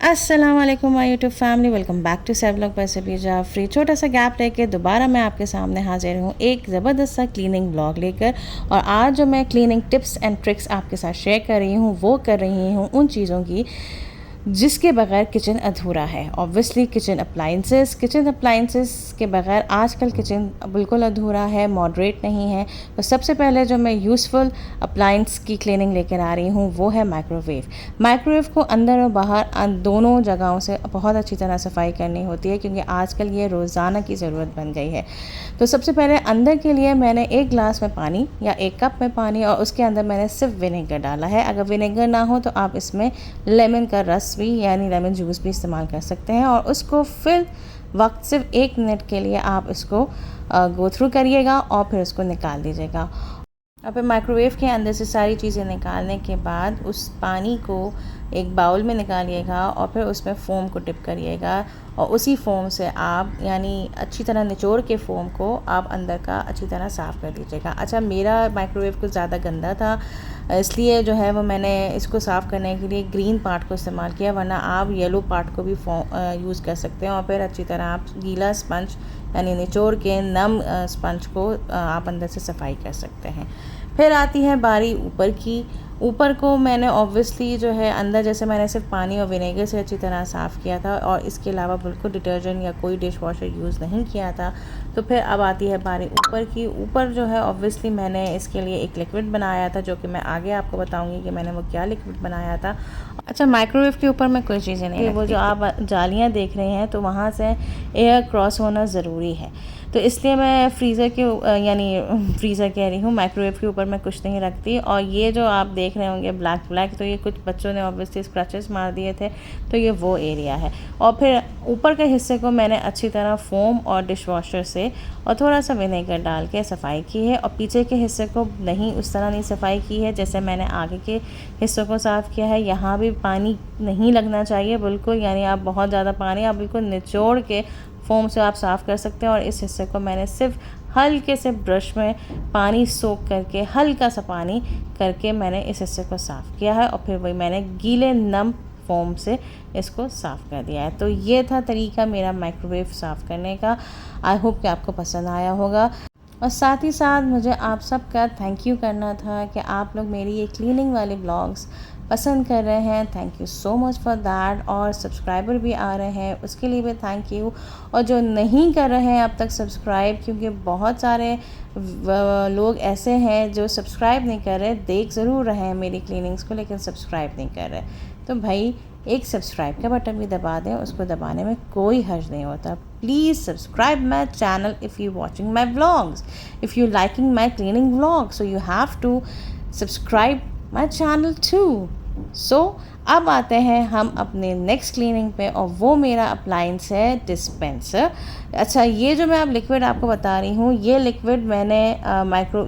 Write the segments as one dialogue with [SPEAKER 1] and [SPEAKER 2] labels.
[SPEAKER 1] अस्सलाम वालेकुम my YouTube family, welcome back to सेवलॉग बाय सभी जाफरी। छोटा सा गैप लेके दोबारा मैं आपके सामने हाजिर हूँ एक ज़बरदस्त सा क्लीनिंग ब्लॉग लेकर। और आज जो मैं क्लीनिंग टिप्स एंड ट्रिक्स आपके साथ शेयर कर रही हूँ वो कर रही हूँ उन चीज़ों की जिसके बगैर किचन अधूरा है। ऑब्वियसली किचन अप्लाइंसेस के बगैर आजकल किचन बिल्कुल अधूरा है, मॉडरेट नहीं है। तो सबसे पहले जो मैं यूज़फुल अप्लाइंस की क्लीनिंग लेकर आ रही हूँ वो है माइक्रोवेव को अंदर और बाहर दोनों जगहों से बहुत अच्छी तरह सफाई करनी होती है, क्योंकि आजकल ये रोज़ाना की ज़रूरत बन गई है। तो सबसे पहले अंदर के लिए मैंने एक गिलास में पानी या एक कप में पानी और उसके अंदर मैंने सिर्फ विनेगर डाला है। अगर विनेगर ना हो तो आप इसमें लेमन का रस भी यानी लेमन जूस भी इस्तेमाल कर सकते हैं। और उसको फिर वक्त सिर्फ 1 मिनट के लिए आप इसको गो थ्रू करिएगा और फिर उसको निकाल दीजिएगा। और फिर माइक्रोवेव के अंदर से सारी चीज़ें निकालने के बाद उस पानी को एक बाउल में निकालिएगा और फिर उसमें फ़ोम को डिप करिएगा और उसी फ़ोम से आप यानी अच्छी तरह निचोड़ के फ़ोम को आप अंदर का अच्छी तरह साफ़ कर दीजिएगा। अच्छा, मेरा माइक्रोवेव कुछ ज़्यादा गंदा था, इसलिए जो है वो मैंने इसको साफ़ करने के लिए ग्रीन पार्ट को इस्तेमाल किया, वरना आप येलो पार्ट को भी यूज़ कर सकते हैं। और फिर अच्छी तरह आप गीला स्पंज यानी निचोड़ के नम स्पंज को आप अंदर से सफाई कर सकते हैं। फिर आती है बारी ऊपर की। ऊपर को मैंने ऑब्वियसली जो है अंदर जैसे मैंने सिर्फ पानी और विनेगर से अच्छी तरह साफ़ किया था और इसके अलावा बिल्कुल डिटर्जेंट या कोई डिश वॉशर यूज़ नहीं किया था। तो फिर अब आती है बारी ऊपर की। ऊपर जो है ऑब्वियसली मैंने इसके लिए एक लिक्विड बनाया था, जो कि मैं आगे आपको बताऊंगी कि मैंने वो क्या लिक्विड बनाया था। अच्छा, माइक्रोवेव के ऊपर मैं कोई चीज़ें नहीं, वो जो आप जालियाँ देख रहे हैं तो वहाँ से एयर क्रॉस होना ज़रूरी है। तो इसलिए मैं फ्रीज़र के फ्रीज़र कह रही हूँ, माइक्रोवेव के ऊपर मैं कुछ नहीं रखती। और ये जो आप देख रहे होंगे ब्लैक, तो ये कुछ बच्चों ने ऑब्वियसली स्क्रैचेस मार दिए थे, तो ये वो एरिया है। और फिर ऊपर के हिस्से को मैंने अच्छी तरह फ़ोम और डिश वॉशर से और थोड़ा सा विनेगर डाल के सफाई की है। और पीछे के हिस्से को नहीं उस तरह नहीं सफाई की है जैसे मैंने आगे के हिस्सों को साफ़ किया है। यहाँ भी पानी नहीं लगना चाहिए बिल्कुल, यानी आप बहुत ज़्यादा पानी आप बिल्कुल निचोड़ के फ़ोम से आप साफ़ कर सकते हैं। और इस हिस्से को मैंने सिर्फ हल्के से ब्रश में पानी सोख करके हल्का सा पानी करके मैंने इस हिस्से को साफ़ किया है और फिर वही मैंने गीले नम फ़ोम से इसको साफ़ कर दिया है। तो ये था तरीका मेरा माइक्रोवेव साफ़ करने का। आई होप कि आपको पसंद आया होगा। और साथ ही साथ मुझे आप सबका थैंक यू करना था कि आप लोग मेरी ये क्लीनिंग वाले ब्लॉग्स पसंद कर रहे हैं। Thank you so much for that. और सब्सक्राइबर भी आ रहे हैं, उसके लिए भी थैंक यू। और जो नहीं कर रहे हैं अब तक सब्सक्राइब, क्योंकि बहुत सारे लोग ऐसे हैं जो सब्सक्राइब नहीं कर रहे, देख ज़रूर रहे हैं मेरी क्लीनिंग्स को लेकिन सब्सक्राइब नहीं कर रहे। तो भाई एक सब्सक्राइब का बटन भी दबा दें, उसको दबाने में कोई हर्ज नहीं होता। Please subscribe my channel if you watching my vlogs, if you liking my cleaning vlog, so you have to subscribe my channel too. So अब आते हैं हम अपने नेक्स्ट क्लीनिंग पे और वो मेरा अप्लाइंस है डिस्पेंसर। अच्छा, ये जो मैं अब लिक्विड आपको बता रही हूँ, ये लिक्विड मैंने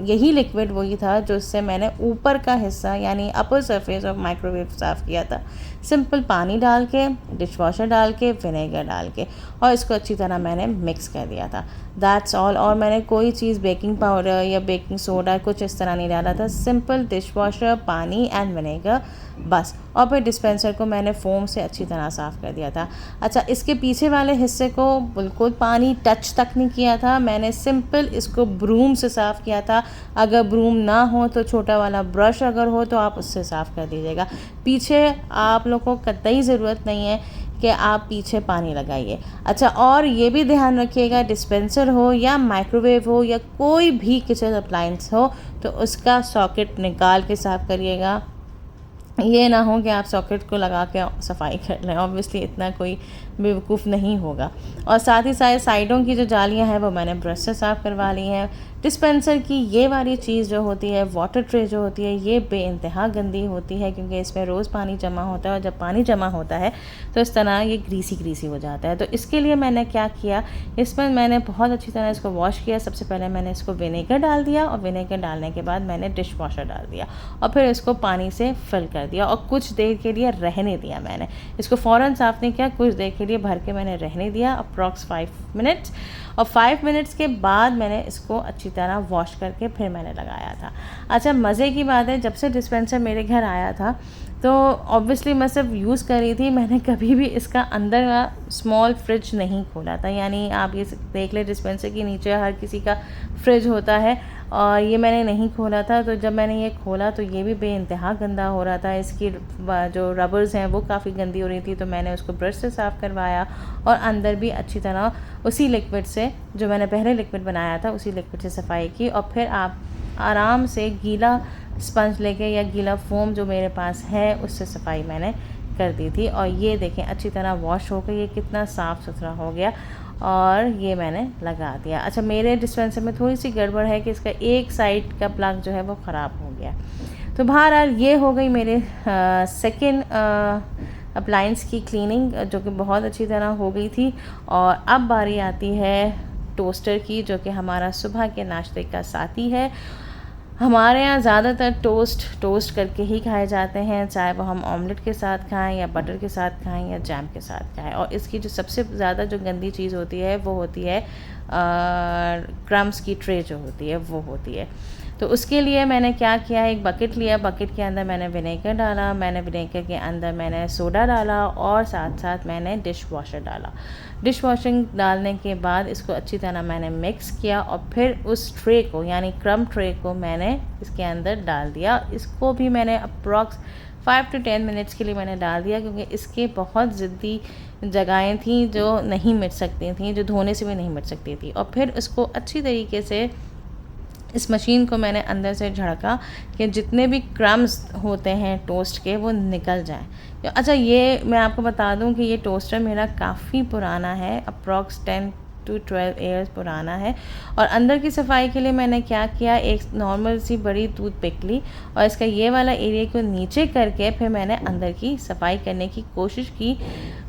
[SPEAKER 1] यही लिक्विड वही था जो इससे मैंने ऊपर का हिस्सा यानी अपर सरफेस ऑफ माइक्रोवेव साफ़ किया था। सिंपल पानी डाल के, डिश वॉशर डाल के, विनेगर डाल के और इसको अच्छी तरह मैंने मिक्स कर दिया था। That's all. और मैंने कोई चीज़ बेकिंग पाउडर या बेकिंग सोडा कुछ इस तरह नहीं डाला था, सिंपल डिश वॉशर, पानी एंड विनेगर बस। और फिर डिस्पेंसर को मैंने फ़ोम से अच्छी तरह साफ़ कर दिया था। अच्छा, इसके पीछे वाले हिस्से को बिल्कुल पानी टच तक नहीं किया था, मैंने सिंपल इसको ब्रूम से साफ़ किया था। अगर ब्रूम ना हो तो छोटा वाला ब्रश अगर हो तो आप उससे साफ़ कर दीजिएगा। पीछे आप लोग को कतई ज़रूरत नहीं है कि आप पीछे पानी लगाइए। अच्छा, और ये भी ध्यान रखिएगा डिस्पेंसर हो या माइक्रोवेव हो या कोई भी किचन अप्लाइंस हो तो उसका सॉकेट निकाल के साफ़ करिएगा। ये ना हो कि आप सॉकेट को लगा के सफाई कर लें, ऑब्वियसली इतना कोई बेवकूफ़ नहीं होगा। और साथ ही साथ साइडों की जो जालियां हैं वो मैंने ब्रश से साफ़ करवा ली हैं। डिस्पेंसर की ये वाली चीज़ जो होती है, वाटर ट्रे जो होती है, ये बेइंतहा गंदी होती है क्योंकि इसमें रोज़ पानी जमा होता है और जब पानी जमा होता है तो इस तरह ये ग्रीसी हो जाता है। तो इसके लिए मैंने क्या किया, इसमें मैंने बहुत अच्छी तरह इसको वॉश किया। सबसे पहले मैंने इसको विनेगर डाल दिया और विनेगर डालने के बाद मैंने डिश वॉशर डाल दिया और फिर इसको पानी से फिल कर दिया और कुछ देर के लिए रहने दिया। मैंने इसको फ़ौरन साफ़ नहीं किया, कुछ देर के लिए भर के मैंने रहने दिया, अप्रॉक्स 5 मिनट्स। और 5 मिनट्स के बाद मैंने इसको अच्छी तरह वॉश करके फिर मैंने लगाया था। अच्छा, मज़े की बात है, जब से डिस्पेंसर मेरे घर आया था तो ऑब्वियसली मैं सिर्फ यूज़ कर रही थी, मैंने कभी भी इसका अंदर का स्मॉल फ्रिज नहीं खोला था। यानी आप ये देख लें डिस्पेंसर के नीचे हर किसी का फ्रिज होता है और ये मैंने नहीं खोला था। तो जब मैंने ये खोला तो ये भी बेइंतहा गंदा हो रहा था, इसकी जो रबर्स हैं वो काफ़ी गंदी हो रही थी। तो मैंने उसको ब्रश से साफ़ करवाया और अंदर भी अच्छी तरह उसी लिक्विड से, जो मैंने पहले लिक्विड बनाया था उसी लिक्विड से सफाई की। और फिर आप आराम से गीला स्पंज लेके या गीला फोम जो मेरे पास है उससे सफाई मैंने कर दी थी। और ये देखें अच्छी तरह वॉश हो गई, ये कितना साफ़ सुथरा हो गया और ये मैंने लगा दिया। अच्छा, मेरे डिस्पेंसर में थोड़ी सी गड़बड़ है कि इसका एक साइड का प्लग जो है वो ख़राब हो गया। तो बहरहाल ये हो गई मेरे सेकेंड अप्लायंस की क्लीनिंग, जो कि बहुत अच्छी तरह हो गई थी। और अब बारी आती है टोस्टर की, जो कि हमारा सुबह के नाश्ते का साथी है। हमारे यहाँ ज़्यादातर टोस्ट करके ही खाए जाते हैं, चाहे वो हम ऑमलेट के साथ खाएं या बटर के साथ खाएं या जैम के साथ खाएं। और इसकी जो सबसे ज़्यादा जो गंदी चीज़ होती है वो होती है क्रम्स की ट्रे जो होती है वो होती है। तो उसके लिए मैंने क्या किया, एक बकेट लिया, बकेट के अंदर मैंने विनेगर डाला, मैंने विनेगर के अंदर मैंने सोडा डाला और साथ साथ मैंने डिश वॉशर डाला। डिश वॉशिंग डालने के बाद इसको अच्छी तरह मैंने मिक्स किया और फिर उस ट्रे को, यानी क्रम ट्रे को मैंने इसके अंदर डाल दिया। इसको भी मैंने अप्रॉक्स 5 to 10 मिनट्स के लिए मैंने डाल दिया, क्योंकि इसके बहुत ज़िद्दी जगहें थी जो नहीं मिट सकती थी, जो धोने से भी नहीं मिट सकती थी। और फिर उसको अच्छी तरीके से इस मशीन को मैंने अंदर से झड़का कि जितने भी क्रम्स होते हैं टोस्ट के वो निकल जाएं। अच्छा, ये मैं आपको बता दूं कि ये टोस्टर मेरा काफ़ी पुराना है, अप्रॉक्स 10 to 12 ईयर्स पुराना है। और अंदर की सफाई के लिए मैंने क्या किया, एक नॉर्मल सी बड़ी टूथपिक ली और इसका ये वाला एरिया को नीचे करके फिर मैंने अंदर की सफाई करने की कोशिश की।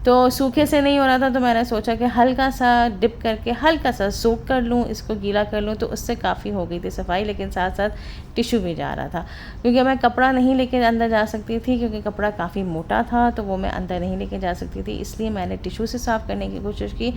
[SPEAKER 1] तो सूखे से नहीं हो रहा था, तो मैंने सोचा कि हल्का सा डिप करके हल्का सा सोक कर लूँ, इसको गीला कर लूँ, तो उससे काफ़ी हो गई थी सफाई। लेकिन साथ साथ टिश्यू भी जा रहा था, क्योंकि मैं कपड़ा नहीं लेके अंदर जा सकती थी, क्योंकि कपड़ा काफ़ी मोटा था तो वो मैं अंदर नहीं लेके जा सकती थी। इसलिए मैंने टिश्यू से साफ़ करने की कोशिश की।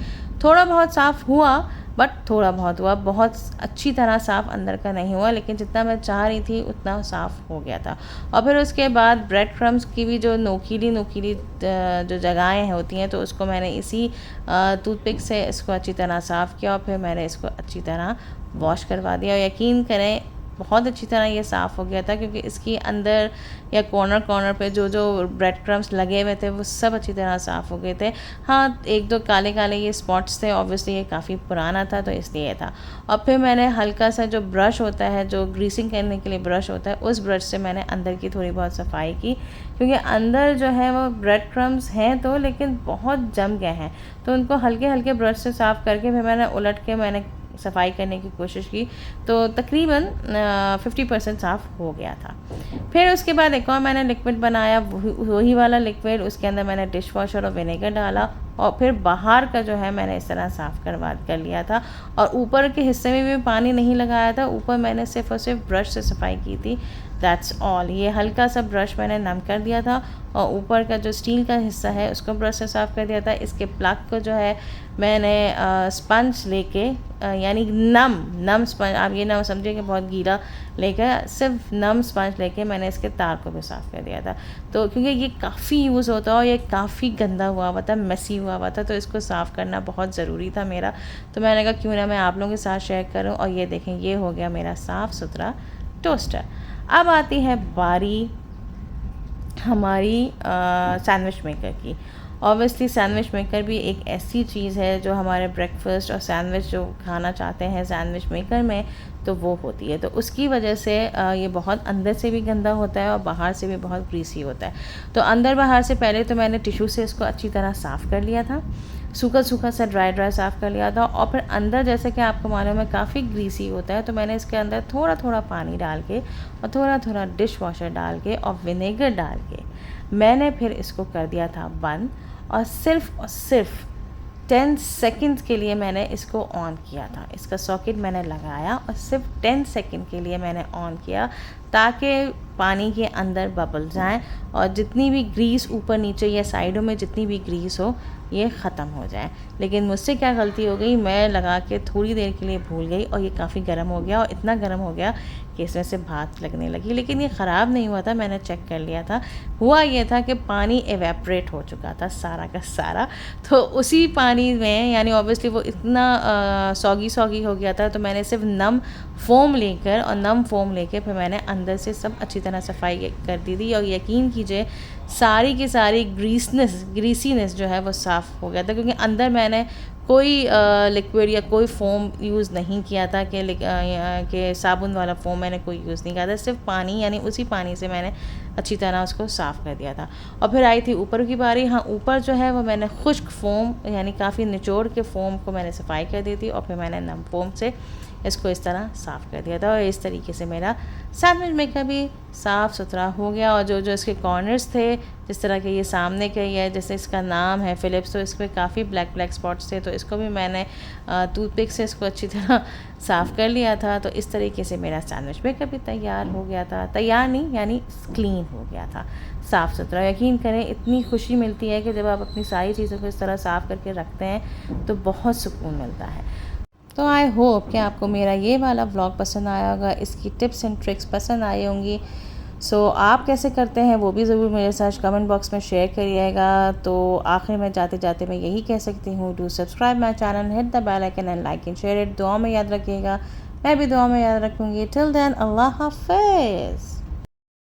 [SPEAKER 1] थोड़ा बहुत साफ़ हुआ, बट थोड़ा बहुत हुआ, बहुत अच्छी तरह साफ़ अंदर का नहीं हुआ, लेकिन जितना मैं चाह रही थी उतना साफ़ हो गया था। और फिर उसके बाद ब्रेड क्रम्स की भी जो नोकीली जो जगहें होती हैं, तो उसको मैंने इसी टूथपिक से इसको अच्छी तरह साफ़ किया और फिर मैंने इसको अच्छी तरह वॉश करवा दिया। और यकीन करें बहुत अच्छी तरह ये साफ़ हो गया था, क्योंकि इसकी अंदर या कॉर्नर पे जो ब्रेड क्रम्स लगे हुए थे वो सब अच्छी तरह साफ़ हो गए थे। हाँ, एक दो काले काले ये स्पॉट्स थे, ऑब्वियसली ये काफ़ी पुराना था तो इसलिए था। और फिर मैंने हल्का सा जो ब्रश होता है, जो ग्रीसिंग करने के लिए ब्रश होता है, उस ब्रश से मैंने अंदर की थोड़ी बहुत सफाई की, क्योंकि अंदर जो है वो ब्रेड क्रम्स हैं तो, लेकिन बहुत जम गए हैं। तो उनको हल्के हल्के ब्रश से साफ़ करके फिर मैंने उलट के मैंने सफाई करने की कोशिश की, तो तकरीबन 50% साफ़ हो गया था। फिर उसके बाद एक और मैंने लिक्विड बनाया, वही वाला लिक्विड, उसके अंदर मैंने डिश वॉशर और विनेगर डाला और फिर बाहर का जो है मैंने इस तरह साफ़ कर लिया था। और ऊपर के हिस्से में भी पानी नहीं लगाया था, ऊपर मैंने सिर्फ और सिर्फ ब्रश से सफाई की थी, दैट्स ऑल। ये हल्का सा ब्रश मैंने नम कर दिया था और ऊपर का जो स्टील का हिस्सा है उसको ब्रश से साफ़ कर दिया था। इसके प्लग को जो है मैंने स्पंज लेके, यानी नम स्पंज, आप ये ना समझिए कि बहुत गीला लेकर, सिर्फ नम स्पंज लेके मैंने इसके तार को भी साफ़ कर दिया था। तो क्योंकि ये काफ़ी यूज़ होता है और ये काफ़ी गंदा हुआ था, मेसी हुआ था, तो इसको साफ़ करना बहुत ज़रूरी था मेरा। तो मैंने कहा क्यों ना मैं आप लोगों के साथ शेयर करूं। और ये देखें, ये हो गया मेरा साफ़ सुथरा टोस्टर। अब आती है बारी हमारी सैंडविच मेकर की। ऑब्वियसली सैंडविच मेकर भी एक ऐसी चीज़ है जो हमारे ब्रेकफास्ट और सैंडविच जो खाना चाहते हैं सैंडविच मेकर में, तो वो होती है। तो उसकी वजह से ये बहुत अंदर से भी गंदा होता है और बाहर से भी बहुत ग्रीसी होता है। तो अंदर बाहर से पहले तो मैंने टिश्यू से इसको अच्छी तरह साफ़ कर लिया था, सूखा सा ड्राई साफ़ कर लिया था। और फिर अंदर जैसे कि आपको मालूम है काफ़ी ग्रीसी होता है, तो मैंने इसके अंदर थोड़ा पानी डाल के और थोड़ा डिश वॉशर डाल के और विनेगर डाल के मैंने फिर इसको कर दिया था बंद। और सिर्फ 10 सेकंड्स के लिए मैंने इसको ऑन किया था। इसका सॉकेट मैंने लगाया और सिर्फ 10 सेकंड के लिए मैंने ऑन किया, ताकि पानी के अंदर बबल जाएं और जितनी भी ग्रीस ऊपर नीचे या साइडों में जितनी भी ग्रीस हो ये ख़त्म हो जाए। लेकिन मुझसे क्या गलती हो गई, मैं लगा के थोड़ी देर के लिए भूल गई और ये काफ़ी गर्म हो गया और इतना गर्म हो गया कि इसमें से भाप लगने लगी। लेकिन ये ख़राब नहीं हुआ था, मैंने चेक कर लिया था। हुआ ये था कि पानी एवेपरेट हो चुका था सारा का सारा। तो उसी पानी में यानी ऑब्वियसली वो इतना सॉगी सॉगी हो गया था, तो मैंने सिर्फ नम फोम लेकर फिर मैंने अंदर से सब अच्छी तरह सफाई कर दी थी और यकीन कीजिए सारी की सारी ग्रीसीनेस जो है वो साफ़ हो गया था, क्योंकि अंदर मैंने कोई लिक्विड या कोई फ़ोम यूज़ नहीं किया था कि साबुन वाला फ़ोम मैंने कोई यूज़ नहीं किया था। सिर्फ पानी यानी उसी पानी से मैंने अच्छी तरह उसको साफ़ कर दिया था। और फिर आई थी ऊपर की बारी। हाँ, ऊपर जो है वो मैंने खुश्क फ़ोम यानी काफ़ी निचोड़ के फ़ोम को मैंने सफाई कर दी थी और फिर मैंने नम फ़ोम से इसको इस तरह साफ़ कर दिया था और इस तरीके से मेरा सैंडविच मेकर भी साफ़ सुथरा हो गया। और जो जो इसके कॉर्नर्स थे, जिस तरह के ये सामने के ये जैसे इसका नाम है फ़िलिप्स, तो इस पर काफ़ी ब्लैक स्पॉट्स थे, तो इसको भी मैंने टूथपिक से इसको अच्छी तरह साफ़ कर लिया था। तो इस तरीके से मेरा सैंडविच मेकर भी तैयार हो गया था। तैयार नहीं यानी क्लीन हो गया था, साफ़ सुथरा। यकीन करें इतनी खुशी मिलती है कि जब आप अपनी सारी चीज़ों को इस तरह साफ़ करके रखते हैं तो बहुत सुकून मिलता है। तो आई होप कि आपको मेरा ये वाला व्लॉग पसंद आया होगा, इसकी टिप्स एंड ट्रिक्स पसंद आई होंगी। सो आप कैसे करते हैं वो भी ज़रूर मेरे साथ कमेंट बॉक्स में शेयर करिएगा। तो आखिर में जाते जाते मैं यही कह सकती हूँ, do subscribe my channel, hit the bell icon and like and share it. दुआ में याद रखिएगा, मैं भी दुआ में याद रखूँगी। टिल देन, अल्लाह हाफ़िज़।